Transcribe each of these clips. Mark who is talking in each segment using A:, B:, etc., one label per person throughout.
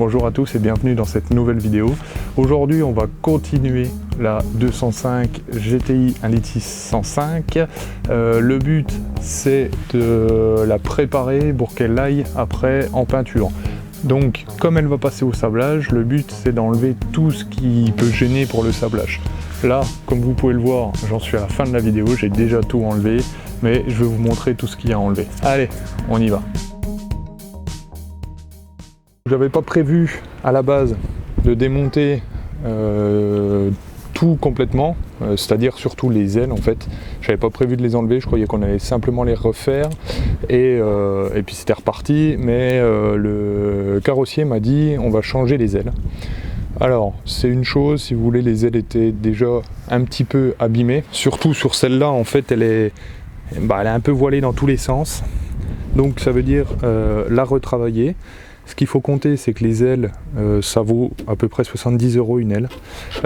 A: Bonjour à tous et bienvenue dans cette nouvelle vidéo. Aujourd'hui on va continuer la 205 GTI 1.6 le but c'est de la préparer pour qu'elle aille après en peinture. Donc comme elle va passer au sablage, le but c'est d'enlever tout ce qui peut gêner pour le sablage. Là, comme vous pouvez le voir, j'en suis à la fin de la vidéo, j'ai déjà tout enlevé, mais je vais vous montrer tout ce qu'il y a à enlever. Allez, on y va. J'avais pas prévu à la base de démonter tout complètement, c'est-à-dire surtout les ailes en fait. J'avais pas prévu de les enlever, je croyais qu'on allait simplement les refaire et puis c'était reparti, mais le carrossier m'a dit on va changer les ailes. Alors c'est une chose, si vous voulez, les ailes étaient déjà un petit peu abîmées, surtout sur celle-là en fait elle est un peu voilée dans tous les sens, donc ça veut dire la retravailler. Ce qu'il faut compter, c'est que les ailes, ça vaut à peu près 70 € une aile.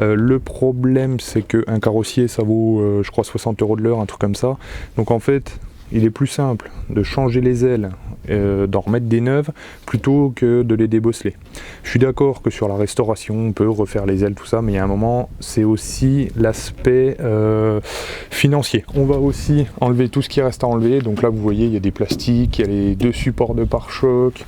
A: Le problème, c'est qu'un carrossier, ça vaut, je crois, 60 € de l'heure, un truc comme ça. Donc en fait, il est plus simple de changer les ailes, d'en remettre des neuves, plutôt que de les débosseler. Je suis d'accord que sur la restauration, on peut refaire les ailes, tout ça, mais il y a un moment, c'est aussi l'aspect financier. On va aussi enlever tout ce qui reste à enlever. Donc là, vous voyez, il y a des plastiques, il y a les deux supports de pare-choc,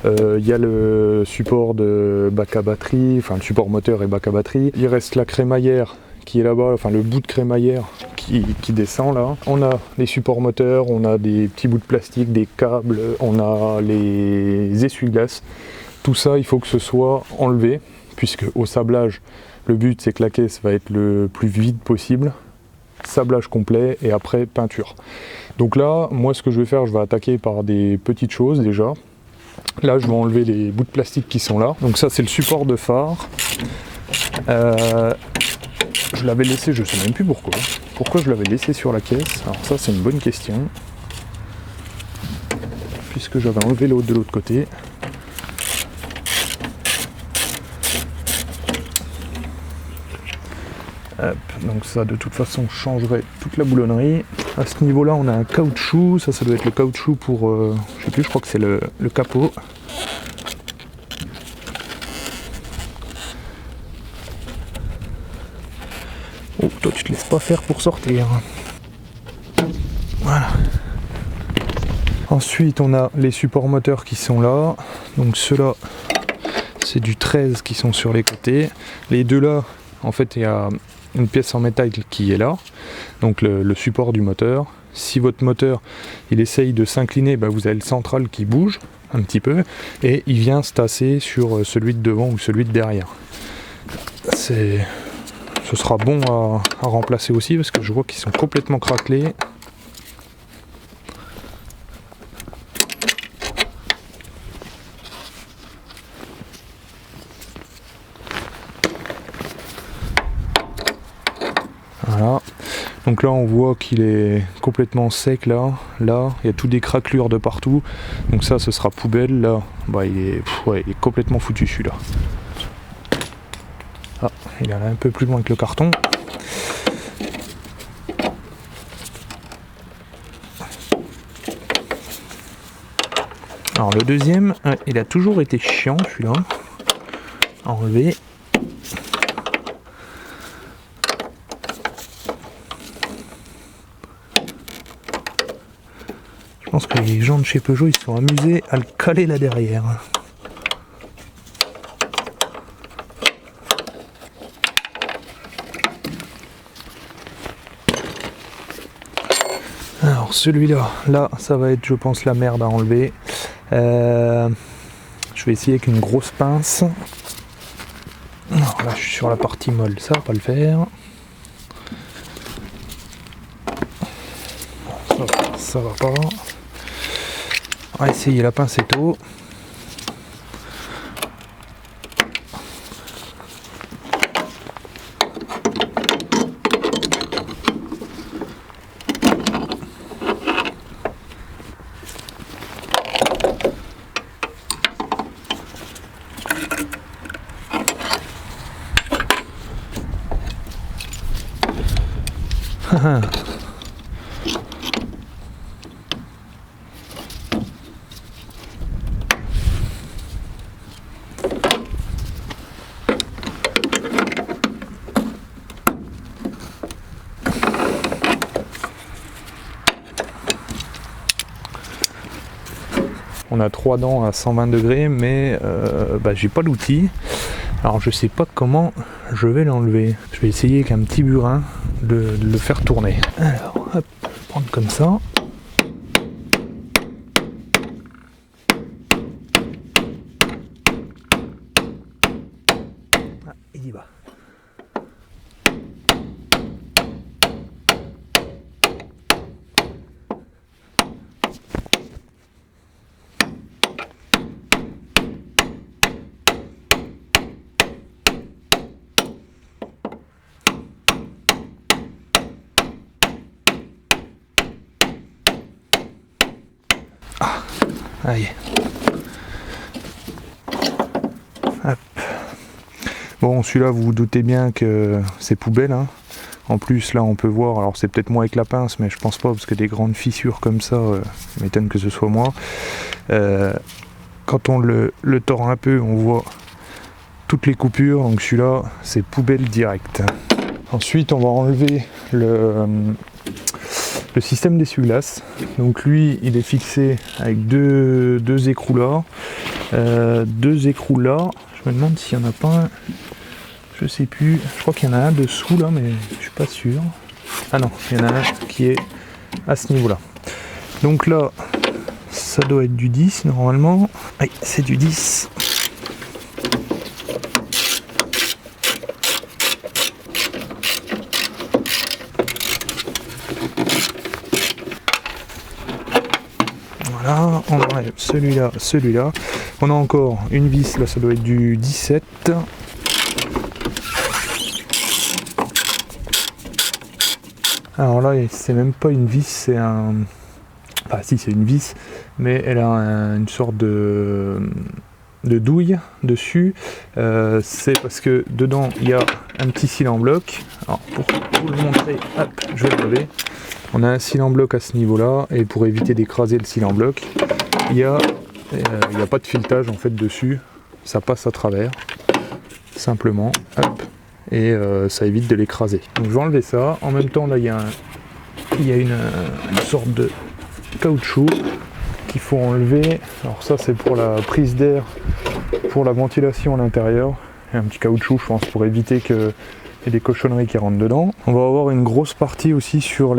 A: il y a le support de bac à batterie, enfin le support moteur et bac à batterie. Il reste la crémaillère qui est là-bas, enfin le bout de crémaillère qui descend là. On a les supports moteurs, on a des petits bouts de plastique, des câbles, on a les essuie-glaces. Tout ça, il faut que ce soit enlevé, puisque au sablage, le but c'est que la caisse va être le plus vide possible. Sablage complet et après peinture. Donc là, moi ce que je vais faire, je vais attaquer par des petites choses déjà. Là, je vais enlever les bouts de plastique qui sont là. Donc ça, c'est le support de phare. Je l'avais laissé, je sais même plus pourquoi. Pourquoi je l'avais laissé sur la caisse? Alors ça, c'est une bonne question. Puisque j'avais enlevé l'autre de l'autre côté. Hop, donc ça, de toute façon, changerait toute la boulonnerie. À ce niveau-là, on a un caoutchouc. Ça doit être le caoutchouc pour... je sais plus, je crois que c'est le capot. Oh, toi tu te laisses pas faire pour sortir. Voilà. Ensuite on a les supports moteurs qui sont là. Donc ceux-là, c'est du 13 qui sont sur les côtés. Les deux là, en fait il y a une pièce en métal qui est là. Donc le support du moteur. Si votre moteur il essaye de s'incliner, vous avez le central qui bouge un petit peu. Et il vient se tasser sur celui de devant ou celui de derrière. Ce sera bon à remplacer aussi parce que je vois qu'ils sont complètement craquelés. Voilà. Donc là on voit qu'il est complètement sec là. Là, il y a tout des craquelures de partout. Donc ça, ce sera poubelle. Là, il est complètement foutu celui-là. Ah, il est allé un peu plus loin que le carton. Alors le deuxième, il a toujours été chiant celui-là. À enlever. Je pense que les gens de chez Peugeot, ils se sont amusés à le caler là derrière. Alors celui-là, là ça va être je pense la merde à enlever. Je vais essayer avec une grosse pince. Alors là je suis sur la partie molle, ça va pas le faire. Ça va pas. On va essayer la pincetto. On a 3 dents à 120 degrés, mais j'ai pas d'outil. Alors je sais pas comment je vais l'enlever. Je vais essayer avec un petit burin de le faire tourner. Alors hop, prendre comme ça. Ah, il y va. Allez. Hop. Bon, celui-là, vous vous doutez bien que c'est poubelle. Hein. En plus, là, on peut voir, alors c'est peut-être moi avec la pince, mais je pense pas, parce que des grandes fissures comme ça, m'étonne que ce soit moi. Quand on le tord un peu, on voit toutes les coupures, donc celui-là, c'est poubelle directe. Ensuite, on va enlever le système d'essuie-glace. Donc lui, il est fixé avec deux écrous là. Deux écrous là. Je me demande s'il n'y en a pas un. Je sais plus. Je crois qu'il y en a un dessous là, mais je suis pas sûr. Ah non, il y en a un qui est à ce niveau-là. Donc là, ça doit être du 10 normalement. Oui, c'est du 10. Voilà, on enlève celui-là, celui-là. On a encore une vis, là ça doit être du 17. Alors là, c'est même pas une vis, c'est un... Enfin si, c'est une vis, mais elle a une sorte de douille dessus. C'est parce que dedans, il y a un petit cil en bloc. Alors pour vous le montrer, hop, je vais le lever. On a un cil en bloc à ce niveau-là, et pour éviter d'écraser le cil en bloc, il n'y a pas de filetage en fait dessus, ça passe à travers, simplement, hop, et ça évite de l'écraser. Donc je vais enlever ça. En même temps, là, il y a une sorte de caoutchouc qu'il faut enlever. Alors ça, c'est pour la prise d'air, pour la ventilation à l'intérieur. Et un petit caoutchouc, je pense, pour éviter que et des cochonneries qui rentrent dedans. On va avoir une grosse partie aussi sur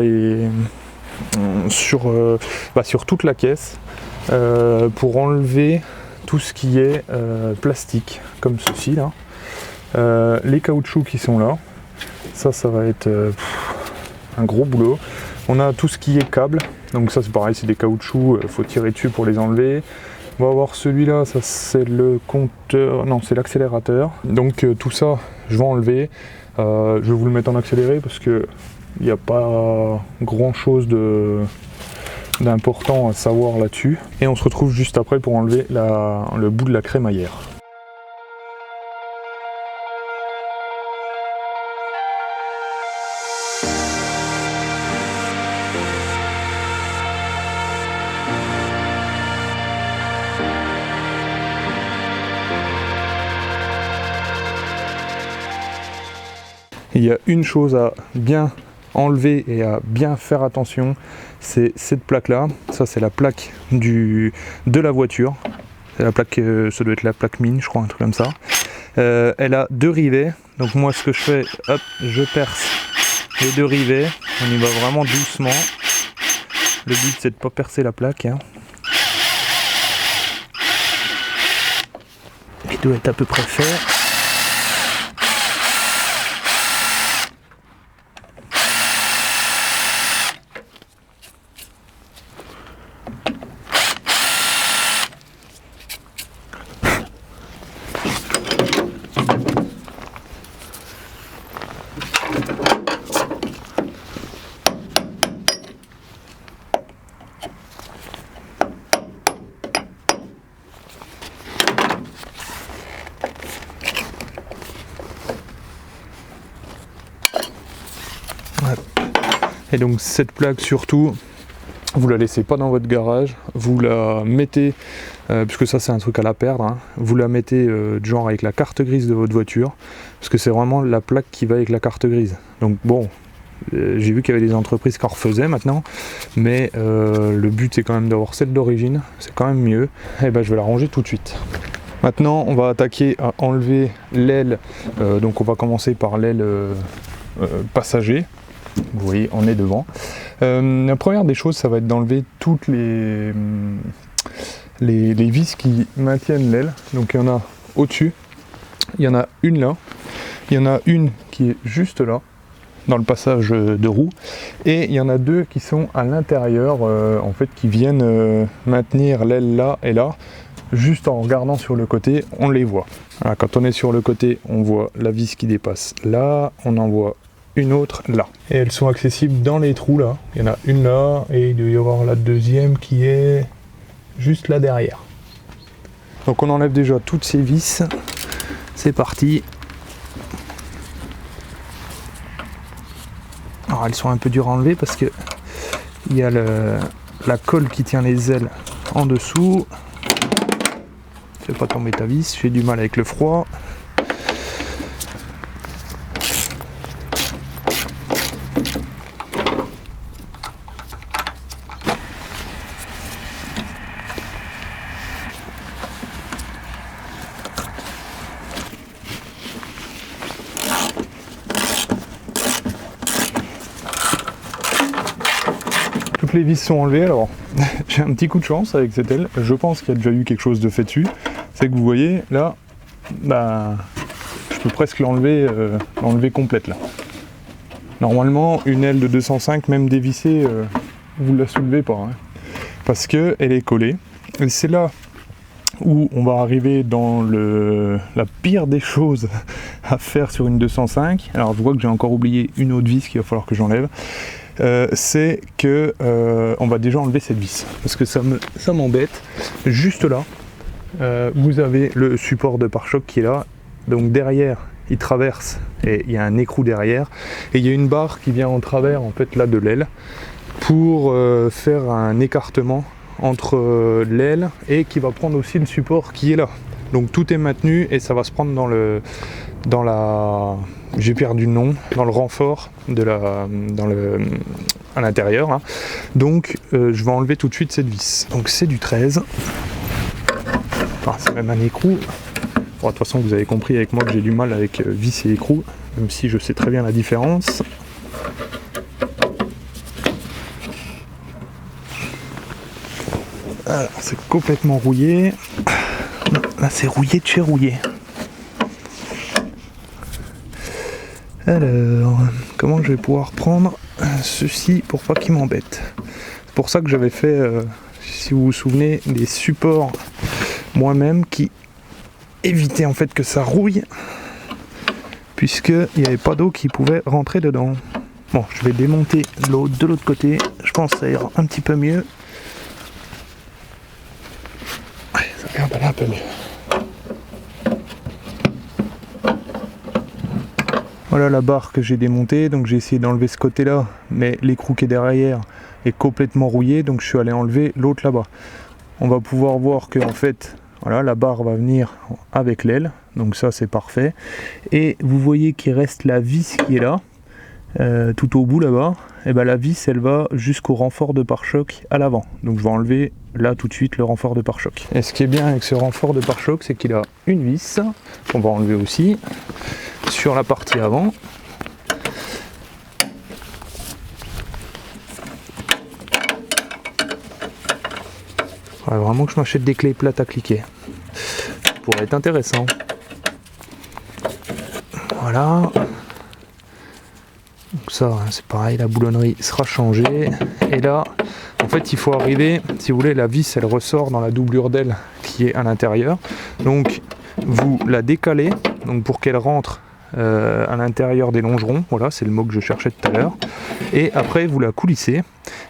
A: toute la caisse pour enlever tout ce qui est plastique, comme ceci là. Les caoutchoucs qui sont là, ça va être un gros boulot. On a tout ce qui est câble, donc ça c'est pareil, c'est des caoutchoucs, faut tirer dessus pour les enlever. On va avoir celui-là, ça c'est le compteur, non c'est l'accélérateur. Donc tout ça, je vais enlever. Je vais vous le mettre en accéléré parce que il n'y a pas grand chose d'important à savoir là-dessus. Et on se retrouve juste après pour enlever le bout de la crémaillère. Il y a une chose à bien enlever et à bien faire attention, c'est cette plaque là. Ça c'est la plaque de la voiture. C'est la plaque, ça doit être la plaque mine, je crois, un truc comme ça. Elle a 2 rivets. Donc moi ce que je fais, hop, je perce les 2 rivets. On y va vraiment doucement. Le but c'est de ne pas percer la plaque. Hein. Il doit être à peu près fait. Et donc cette plaque surtout, vous la laissez pas dans votre garage, vous la mettez, puisque ça c'est un truc à la perdre, hein, vous la mettez genre avec la carte grise de votre voiture, parce que c'est vraiment la plaque qui va avec la carte grise. Donc bon, J'ai vu qu'il y avait des entreprises qui en refaisaient maintenant, mais le but c'est quand même d'avoir celle d'origine, c'est quand même mieux. Et ben je vais la ranger tout de suite. Maintenant on va attaquer à enlever l'aile, donc on va commencer par l'aile passager. Vous voyez, on est devant. La première des choses, ça va être d'enlever toutes les vis qui maintiennent l'aile. Donc il y en a au-dessus, il y en a une là, il y en a une qui est juste là, dans le passage de roue, et il y en a deux qui sont à l'intérieur, en fait, qui viennent maintenir l'aile là et là. Juste en regardant sur le côté, on les voit. Voilà, quand on est sur le côté, on voit la vis qui dépasse là, on en voit une autre là. Et elles sont accessibles dans les trous là. Il y en a une là, et il doit y avoir la deuxième qui est juste là derrière. Donc on enlève déjà toutes ces vis. C'est parti. Alors elles sont un peu dures à enlever parce que il y a la colle qui tient les ailes en dessous. Fais pas tomber ta vis, j'ai du mal avec le froid. Toutes les vis sont enlevées, alors j'ai un petit coup de chance avec cette aile. Je pense qu'il y a déjà eu quelque chose de fait dessus. C'est que vous voyez là, bah, je peux presque l'enlever complète là. Normalement une aile de 205, même dévissée, vous ne la soulevez pas, hein, parce qu'elle est collée. Et c'est là où on va arriver dans la pire des choses à faire sur une 205. Alors je vois que j'ai encore oublié une autre vis qu'il va falloir que j'enlève. C'est que on va déjà enlever cette vis parce que ça m'embête. Juste là, vous avez le support de pare-choc qui est là, donc derrière il traverse et il y a un écrou derrière, et il y a une barre qui vient en travers en fait là de l'aile pour faire un écartement entre l'aile et qui va prendre aussi le support qui est là. Donc tout est maintenu et ça va se prendre dans la j'ai perdu le nom, dans le renfort à l'intérieur, hein. Donc je vais enlever tout de suite cette vis. Donc c'est du 13. Enfin, c'est même un écrou. Bon, de toute façon vous avez compris avec moi que j'ai du mal avec vis et écrou, même si je sais très bien la différence. Alors c'est complètement rouillé. Là c'est rouillé de chez rouillé. Alors, comment je vais pouvoir prendre ceci pour pas qu'il m'embête? C'est pour ça que j'avais fait, si vous vous souvenez, des supports moi-même qui évitaient en fait que ça rouille, puisqu'il n'y avait pas d'eau qui pouvait rentrer dedans. Bon, je vais démonter l'eau de l'autre côté, je pense que ça ira un petit peu mieux. Ouais, ça regarde là un peu mieux. Voilà la barre que j'ai démontée, donc j'ai essayé d'enlever ce côté là, mais l'écrou qui est derrière est complètement rouillé, donc je suis allé enlever l'autre là-bas. On va pouvoir voir que en fait, voilà, la barre va venir avec l'aile, donc ça c'est parfait. Et vous voyez qu'il reste la vis qui est là, tout au bout là-bas, et ben la vis elle va jusqu'au renfort de pare-choc à l'avant. Donc je vais enlever là tout de suite le renfort de pare-choc. Et ce qui est bien avec ce renfort de pare-choc, c'est qu'il a une vis, qu'on va enlever aussi, sur la partie avant. Ouais, vraiment que je m'achète des clés plates à cliquer. Ça pourrait être intéressant. Voilà. Donc ça, c'est pareil, la boulonnerie sera changée. Et là, en fait, il faut arriver, si vous voulez, la vis, elle ressort dans la doublure d'aile qui est à l'intérieur. Donc, vous la décalez, donc pour qu'elle rentre à l'intérieur des longerons, voilà, c'est le mot que je cherchais tout à l'heure, et après vous la coulissez,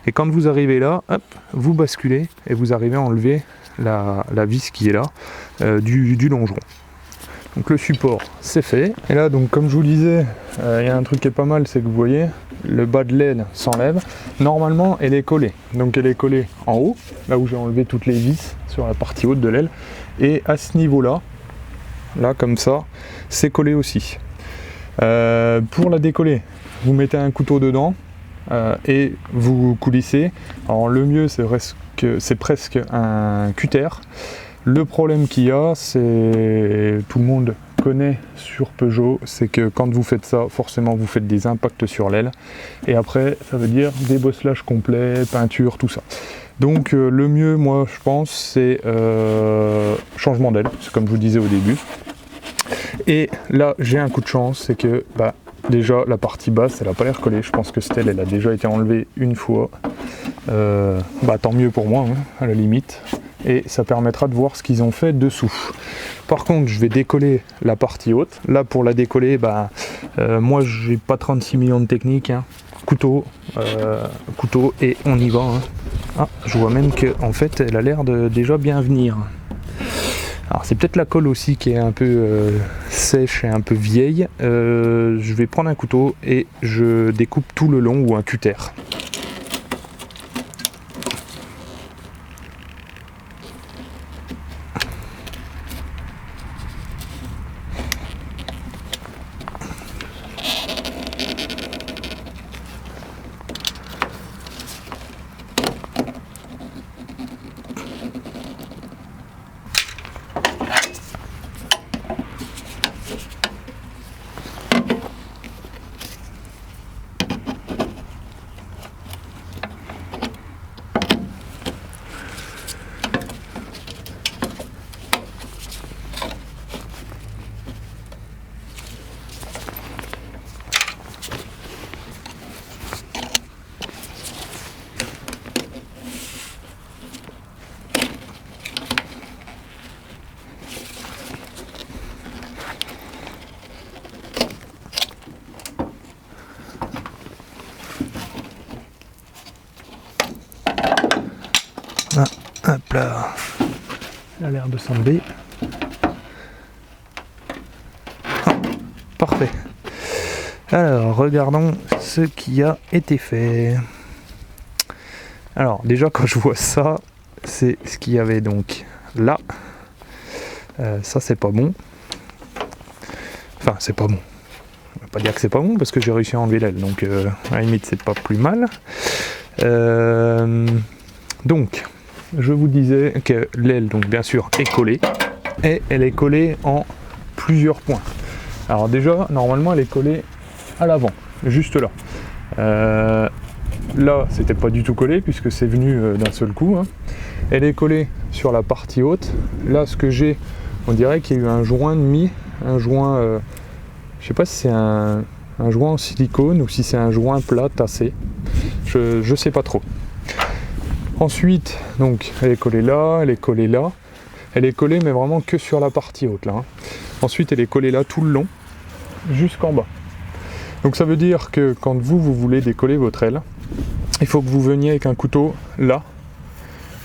A: et quand vous arrivez là, hop, vous basculez, et vous arrivez à enlever la vis qui est là, du longeron. Donc le support c'est fait, et là donc comme je vous disais, il y a un truc qui est pas mal, c'est que vous voyez, le bas de l'aile s'enlève, normalement elle est collée, donc elle est collée en haut, là où j'ai enlevé toutes les vis sur la partie haute de l'aile, et à ce niveau là, là comme ça, c'est collé aussi. Pour la décoller, vous mettez un couteau dedans et vous coulissez. Alors le mieux c'est presque un cutter. Le problème qu'il y a, c'est tout le monde connaît sur Peugeot, c'est que quand vous faites ça, forcément vous faites des impacts sur l'aile et après ça veut dire débosselage complet, peinture, tout ça. Donc le mieux, moi je pense, c'est changement d'aile, c'est comme je vous disais au début. Et là j'ai un coup de chance, c'est que déjà la partie basse elle a pas l'air collée, je pense que cette aile elle a déjà été enlevée une fois. Tant mieux pour moi, hein, à la limite. Et ça permettra de voir ce qu'ils ont fait dessous. Par contre, je vais décoller la partie haute. Là, pour la décoller, moi, j'ai pas 36 millions de techniques. Hein. Couteau, et on y va. Hein. Ah, je vois même que, en fait, elle a l'air de déjà bien venir. Alors, c'est peut-être la colle aussi qui est un peu sèche et un peu vieille. Je vais prendre un couteau et je découpe tout le long ou un cutter. Hop là, il a l'air de s'enlever. Ah, parfait. Alors, regardons ce qui a été fait. Alors, déjà, quand je vois ça, c'est ce qu'il y avait donc là. Ça, c'est pas bon. Enfin, c'est pas bon. On va pas dire que c'est pas bon parce que j'ai réussi à enlever l'aile. Donc, à la limite, c'est pas plus mal. Donc, je vous disais que l'aile, donc bien sûr, est collée. Et elle est collée en plusieurs points. Alors déjà, normalement, elle est collée à l'avant, juste là. Là, c'était pas du tout collé puisque c'est venu d'un seul coup. Hein. Elle est collée sur la partie haute. Là, ce que j'ai, on dirait qu'il y a eu un joint de mie, un joint, je sais pas si c'est un joint en silicone ou si c'est un joint plat tassé. Je sais pas trop. Ensuite, donc, elle est collée là, elle est collée là. Elle est collée, mais vraiment que sur la partie haute, là. Hein. Ensuite, elle est collée là tout le long, jusqu'en bas. Donc, ça veut dire que quand vous voulez décoller votre aile, il faut que vous veniez avec un couteau là,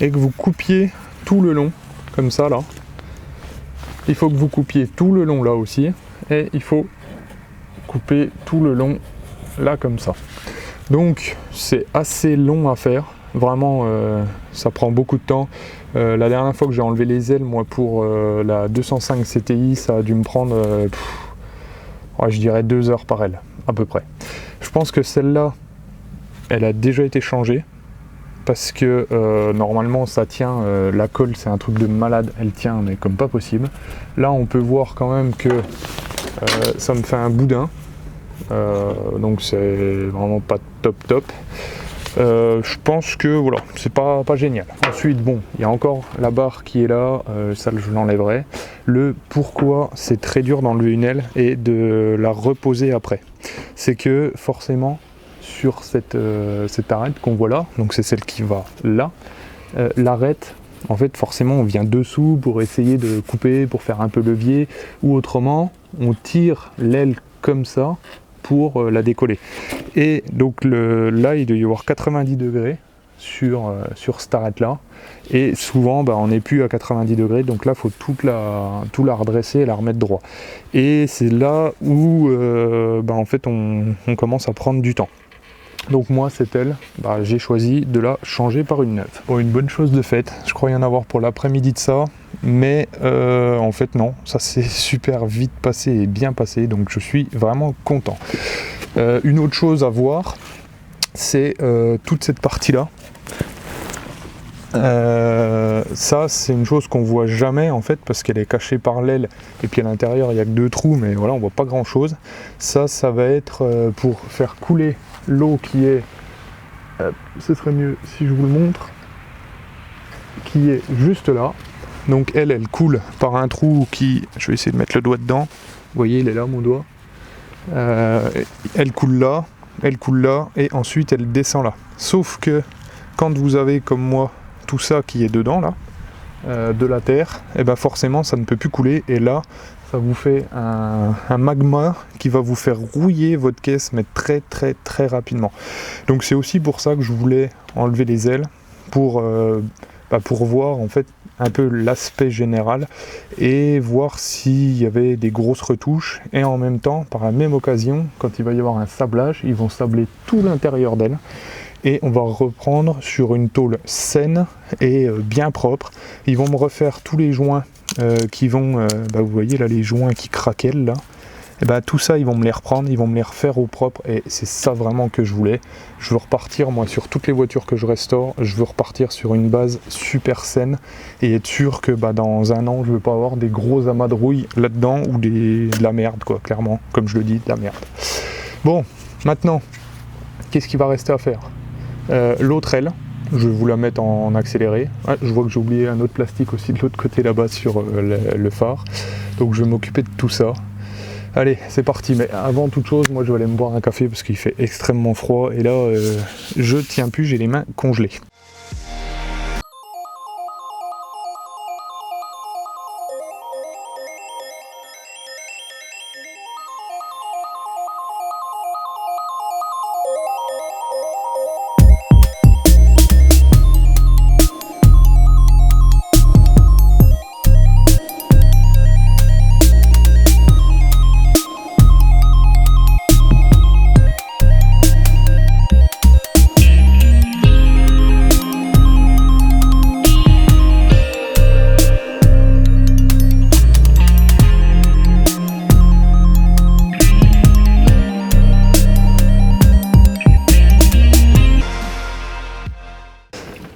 A: et que vous coupiez tout le long, comme ça, là. Il faut que vous coupiez tout le long, là aussi, et il faut couper tout le long, là, comme ça. Donc, c'est assez long à faire. Vraiment, ça prend beaucoup de temps. La dernière fois que j'ai enlevé les ailes, moi, pour la 205 CTI, ça a dû me prendre, je dirais 2 heures par aile, à peu près. Je pense que celle-là, elle a déjà été changée, parce que normalement, ça tient, la colle, c'est un truc de malade, elle tient, mais comme pas possible. Là, on peut voir quand même que ça me fait un boudin, donc c'est vraiment pas top. Je pense que voilà, c'est pas génial. Ensuite, bon, il y a encore la barre qui est là, ça je l'enlèverai. Le pourquoi c'est très dur d'enlever une aile et de la reposer après, c'est que forcément sur cette arête qu'on voit là, donc c'est celle qui va là, l'arête, en fait forcément on vient dessous pour essayer de couper, pour faire un peu levier, ou autrement on tire l'aile comme ça pour la décoller. Et donc là il doit y avoir 90 degrés sur cette arête là, et souvent on n'est plus à 90 degrés, donc là il faut tout la redresser et la remettre droit, et c'est là où en fait on commence à prendre du temps. Donc moi cette aile, j'ai choisi de la changer par une neuve. Bon, une bonne chose de faite, je croyais en avoir pour l'après-midi de ça, mais en fait non, ça s'est super vite passé et bien passé, donc je suis vraiment content. Une autre chose à voir, c'est toute cette partie-là. Ça c'est une chose qu'on voit jamais en fait parce qu'elle est cachée par l'aile et puis à l'intérieur il n'y a que 2 trous, mais voilà, on voit pas grand chose. Ça va être pour faire couler l'eau qui est, ce serait mieux si je vous le montre, qui est juste là. Donc elle coule par un trou qui, je vais essayer de mettre le doigt dedans, vous voyez il est là mon doigt, elle coule là et ensuite elle descend là. Sauf que quand vous avez comme moi tout ça qui est dedans là, de la terre, et ben forcément ça ne peut plus couler et là ça vous fait un magma qui va vous faire rouiller votre caisse mais très rapidement. Donc c'est aussi pour ça que je voulais enlever les ailes pour voir en fait un peu l'aspect général et voir s'il y avait des grosses retouches, et en même temps par la même occasion quand il va y avoir un sablage, ils vont sabler tout l'intérieur d'elle et on va reprendre sur une tôle saine et bien propre. Ils vont me refaire tous les joints qui vont, vous voyez là les joints qui craquellent là, et tout ça ils vont me les reprendre, ils vont me les refaire au propre, et c'est ça vraiment que je voulais. Je veux repartir moi sur toutes les voitures que je restaure, je veux repartir sur une base super saine et être sûr que dans un an je veux pas avoir des gros amas de rouille là-dedans ou de la merde quoi, clairement, comme je le dis, de la merde. Bon, maintenant, qu'est-ce qu'il va rester à faire? L'autre aile, je vais vous la mettre en accéléré. Ah, je vois que j'ai oublié un autre plastique aussi de l'autre côté là-bas sur le phare. Donc je vais m'occuper de tout ça. Allez, c'est parti. Mais avant toute chose, moi je vais aller me boire un café parce qu'il fait extrêmement froid. Et là, je tiens plus, j'ai les mains congelées.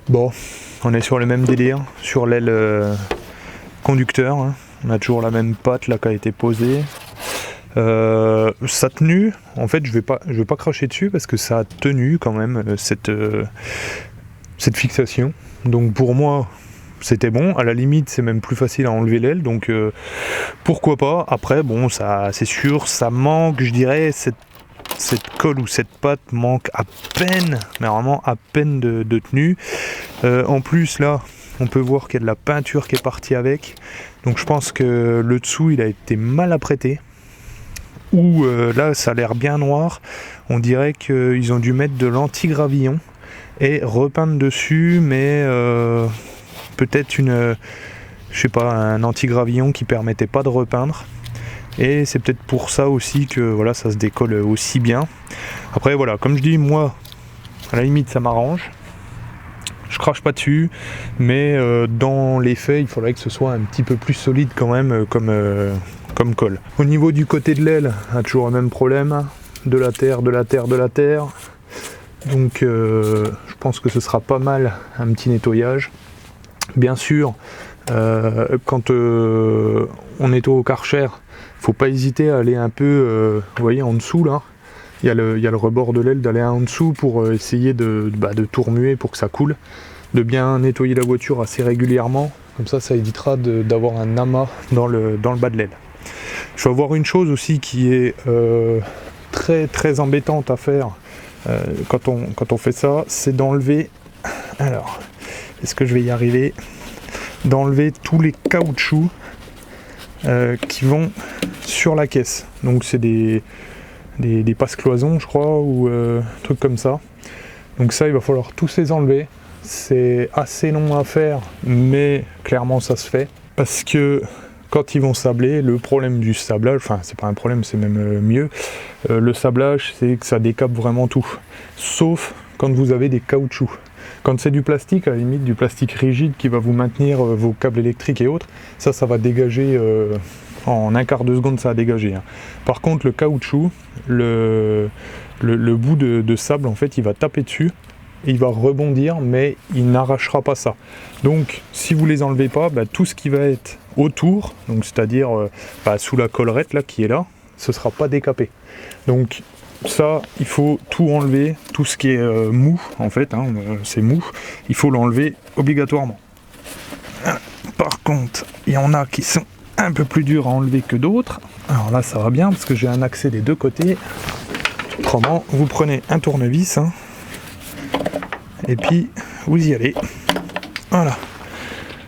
A: Bon, on est sur le même délire, sur l'aile conducteur, hein. On a toujours la même patte là qui a été posée. Ça a tenu, en fait je vais pas cracher dessus parce que ça a tenu quand même cette fixation. Donc pour moi c'était bon, à la limite c'est même plus facile à enlever l'aile, donc pourquoi pas. Après bon, ça c'est sûr, ça manque, je dirais, cette colle ou cette patte manque à peine, mais vraiment à peine de tenue. En plus là on peut voir qu'il y a de la peinture qui est partie avec, donc je pense que le dessous il a été mal apprêté, ou là ça a l'air bien noir, on dirait qu'ils ont dû mettre de l'anti-gravillon et repeindre dessus, mais peut-être je sais pas, un anti-gravillon qui permettait pas de repeindre. Et c'est peut-être pour ça aussi que voilà, ça se décolle aussi bien. Après voilà, comme je dis, moi à la limite ça m'arrange, je crache pas dessus, mais dans les faits il faudrait que ce soit un petit peu plus solide quand même comme colle. Au niveau du côté de l'aile, on a toujours le même problème, de la terre. Donc je pense que ce sera pas mal un petit nettoyage. Bien sûr, quand on nettoie au Karcher, faut pas hésiter à aller un peu, vous voyez en dessous là, il y a le rebord de l'aile, d'aller en dessous pour essayer de tout remuer pour que ça coule, de bien nettoyer la voiture assez régulièrement, comme ça évitera d'avoir un amas dans le bas de l'aile. Je vais avoir une chose aussi qui est très embêtante à faire quand on fait ça, c'est d'enlever, alors est-ce que je vais y arriver, d'enlever tous les caoutchoucs qui vont sur la caisse. Donc c'est des passe-cloisons je crois, ou trucs comme ça. Donc ça il va falloir tous les enlever. C'est assez long à faire, mais clairement ça se fait. Parce que quand ils vont sabler, le problème du sablage, enfin c'est pas un problème, c'est même mieux, le sablage c'est que ça décape vraiment tout, sauf quand vous avez des caoutchoucs. Quand c'est du plastique, à la limite du plastique rigide qui va vous maintenir vos câbles électriques et autres, ça va dégager, en un quart de seconde ça a dégagé. Hein. Par contre le caoutchouc, le bout de sable en fait il va taper dessus, il va rebondir mais il n'arrachera pas ça. Donc si vous les enlevez pas, tout ce qui va être autour, donc c'est-à-dire sous la collerette là qui est là, ce sera pas décapé. Donc ça il faut tout enlever, tout ce qui est mou en fait, hein, c'est mou, il faut l'enlever obligatoirement. Par contre il y en a qui sont un peu plus durs à enlever que d'autres. Alors là ça va bien parce que j'ai un accès des deux côtés. Autrement vous prenez un tournevis, hein, et puis vous y allez. Voilà.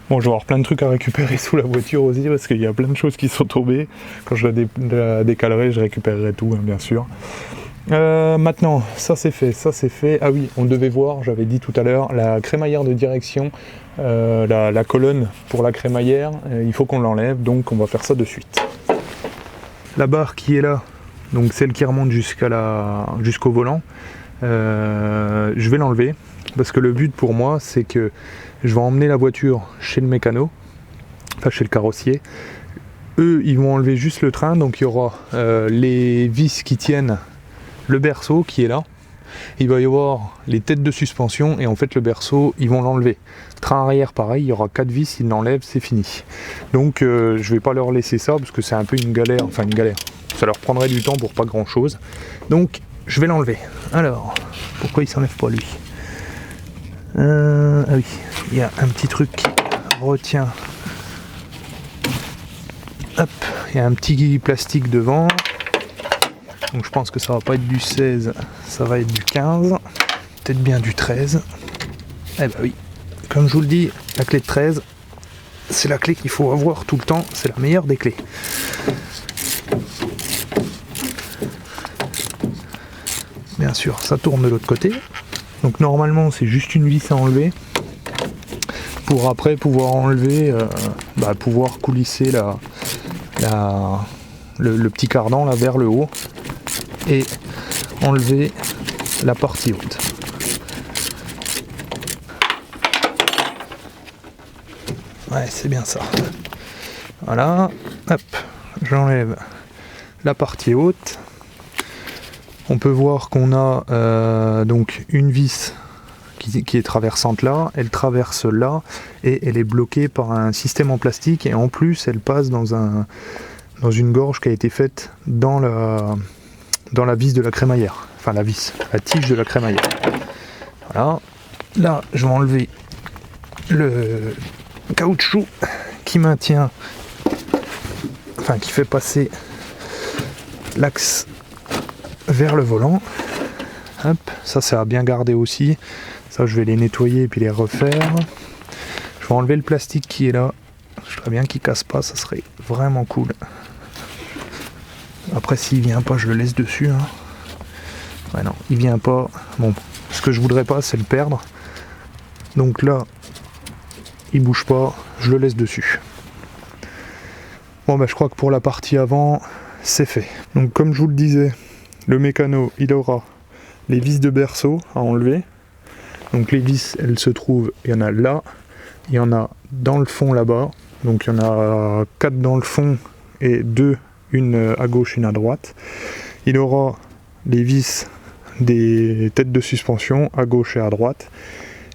A: Bon, je vais avoir plein de trucs à récupérer sous la voiture aussi parce qu'il y a plein de choses qui sont tombées. Quand je la décalerai, je récupérerai tout, hein, bien sûr. Maintenant, ça c'est fait, ça c'est fait. Ah oui, on devait voir, j'avais dit tout à l'heure, la crémaillère de direction, la colonne pour la crémaillère, il faut qu'on l'enlève, donc on va faire ça de suite. La barre qui est là, donc celle qui remonte jusqu'au volant, je vais l'enlever. Parce que le but pour moi, c'est que je vais emmener la voiture chez le mécano, enfin chez le carrossier. Eux, ils vont enlever juste le train, donc il y aura les vis qui tiennent le berceau qui est là. Il va y avoir les têtes de suspension et en fait le berceau, ils vont l'enlever. Train arrière, pareil, il y aura 4 vis, ils l'enlèvent, c'est fini. Donc je vais pas leur laisser ça parce que c'est un peu une galère, enfin une galère. Ça leur prendrait du temps pour pas grand chose. Donc je vais l'enlever. Alors, pourquoi il s'enlève pas lui ? Ah oui, il y a un petit truc qui retient. Hop, il y a un petit plastique devant. Donc je pense que ça va pas être du 16, ça va être du 15. Peut-être bien du 13. Eh ben oui, comme je vous le dis, la clé de 13, c'est la clé qu'il faut avoir tout le temps, c'est la meilleure des clés. Bien sûr, ça tourne de l'autre côté. Donc normalement c'est juste une vis à enlever pour après pouvoir enlever, pouvoir coulisser le petit cardan là vers le haut et enlever la partie haute. Ouais, c'est bien ça. Voilà, hop, j'enlève la partie haute. On peut voir qu'on a donc une vis qui est traversante là, elle traverse là et elle est bloquée par un système en plastique et en plus elle passe dans une gorge qui a été faite dans la vis de la crémaillère, enfin la tige de la crémaillère. Voilà, là je vais enlever le caoutchouc qui maintient, enfin qui fait passer l'axe vers le volant. Hop, ça à bien garder aussi. Ça je vais les nettoyer et puis les refaire. Je vais enlever le plastique qui est là. Je voudrais bien qu'il casse pas, ça serait vraiment cool. Après s'il vient pas, je le laisse dessus. Hein. Ouais non, il vient pas. Bon, ce que je voudrais pas c'est le perdre. Donc là, il bouge pas, je le laisse dessus. Bon je crois que pour la partie avant, c'est fait. Donc comme je vous le disais, le mécano, il aura les vis de berceau à enlever. Donc les vis, elles se trouvent, il y en a là, il y en a dans le fond là-bas. Donc il y en a 4 dans le fond et 2, une à gauche, une à droite. Il aura les vis des têtes de suspension à gauche et à droite.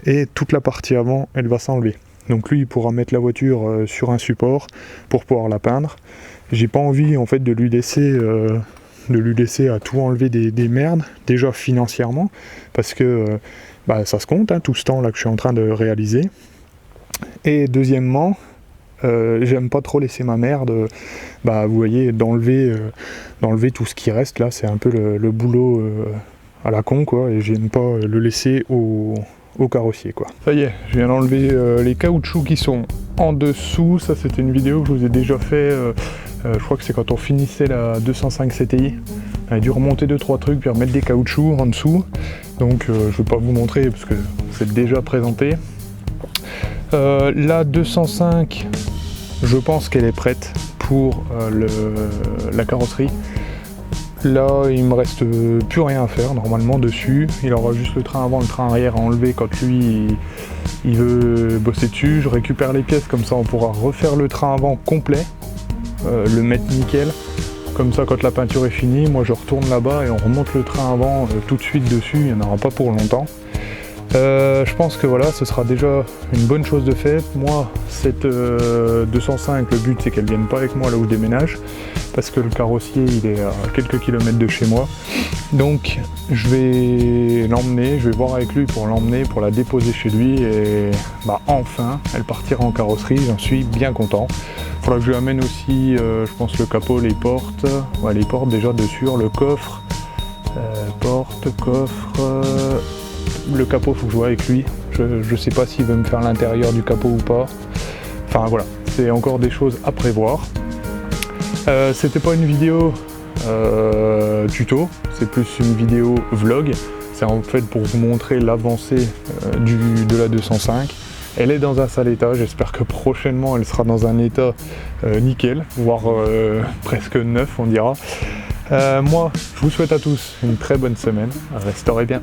A: Et toute la partie avant, elle va s'enlever. Donc lui, il pourra mettre la voiture sur un support pour pouvoir la peindre. J'ai pas envie en fait de lui laisser à tout enlever des merdes, déjà financièrement, parce que ça se compte, hein, tout ce temps là que je suis en train de réaliser. Et deuxièmement, j'aime pas trop laisser ma merde, vous voyez, d'enlever tout ce qui reste là, c'est un peu le boulot à la con quoi, et j'aime pas le laisser au carrossier quoi. Ça y est, je viens d'enlever les caoutchoucs qui sont en dessous. Ça c'était une vidéo que je vous ai déjà fait, je crois que c'est quand on finissait la 205 CTI. On a dû remonter 2-3 trucs puis remettre des caoutchoucs en dessous. Donc je vais pas vous montrer parce que c'est déjà présenté. La 205, je pense qu'elle est prête pour la carrosserie. Là, il me reste plus rien à faire normalement dessus. Il aura juste le train avant, le train arrière à enlever quand lui il veut bosser dessus. Je récupère les pièces, comme ça on pourra refaire le train avant complet, le mettre nickel. Comme ça, quand la peinture est finie, moi je retourne là-bas et on remonte le train avant tout de suite dessus. Il n'y en aura pas pour longtemps. Je pense que voilà, ce sera déjà une bonne chose de faite. Moi, cette 205, le but c'est qu'elle vienne pas avec moi là où je déménage, parce que le carrossier il est à quelques kilomètres de chez moi. Donc je vais l'emmener, je vais voir avec lui pour l'emmener, pour la déposer chez lui, et bah enfin, elle partira en carrosserie, j'en suis bien content. Il faudra que je lui amène aussi, je pense, le capot, les portes, ouais, les portes déjà dessus, le coffre, porte, coffre... Le capot, faut que je vois avec lui. Je sais pas s'il veut me faire l'intérieur du capot ou pas. Enfin voilà, c'est encore des choses à prévoir. C'était pas une vidéo tuto, c'est plus une vidéo vlog. C'est en fait pour vous montrer l'avancée de la 205. Elle est dans un sale état, j'espère que prochainement elle sera dans un état nickel, voire presque neuf on dira. Moi, je vous souhaite à tous une très bonne semaine. Restaurez bien.